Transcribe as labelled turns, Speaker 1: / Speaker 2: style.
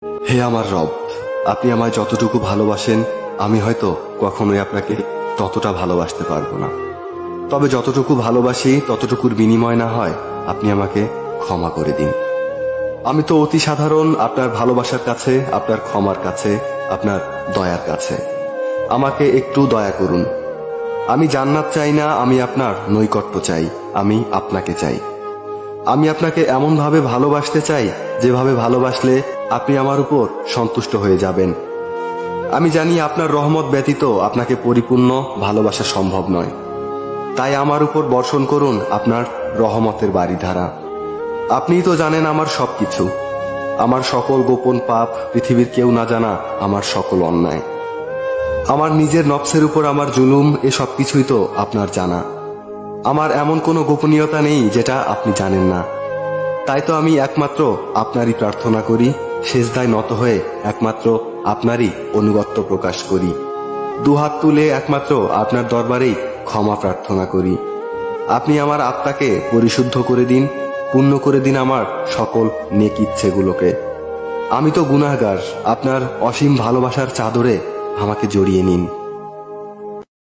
Speaker 1: হে আমার রব, আপনি আমায় যতটুকু ভালোবাসেন আমি হয়তো কখনোই আপনাকে ততটা ভালোবাসতে পারবো না। তবে যতটুকু ভালোবাসি ততটুকুর বিনিময় না হয় আপনি আমাকে ক্ষমা করে দিন। আমি তো অতি সাধারণ আপনার ভালোবাসার কাছে, আপনার ক্ষমার কাছে, আপনার দয়ার কাছে। আমাকে একটু দয়া করুন। আমি জান্নাত চাই না, আমি আপনার নৈকট্য চাই, আমি আপনাকে চাই। আমি আপনাকে এমনভাবে ভালোবাসতে চাই যেভাবে ভালোবাসলে আপনি আমার উপর সন্তুষ্ট হয়ে যাবেন। আমি জানি আপনার রহমত ব্যতীত আপনাকে পরিপূর্ণ ভালোবাসা সম্ভব নয়। তাই আমার উপর বর্ষণ করুন আপনার রহমতের বারিধারা। আপনিই তো জানেন আমার সবকিছু, আমার সকল গোপন পাপ, পৃথিবীর কেউ না জানা আমার সকল অন্যায়, আমার নিজের নফসের উপর আমার জুলুম, এ সবকিছুই তো আপনার জানা। আমার এমন কোনো গোপনীয়তা নেই যেটা আপনি জানেন না। তাই তো আমি একমাত্র আপনারই প্রার্থনা করি, সেজদায় নত হয়ে একমাত্র আপনারই অনুগত্য প্রকাশ করি, দুহাত তুলে একমাত্র আপনার দরবারেই ক্ষমা প্রার্থনা করি। আপনি আমার আত্মাকে পরিশুদ্ধ করে দিন, পূর্ণ করে দিন আমার সকল নেক ইচ্ছেগুলোকে। আমি তো গুনাহগার, আপনার অসীম ভালোবাসার চাদরে আমাকে জড়িয়ে নিন।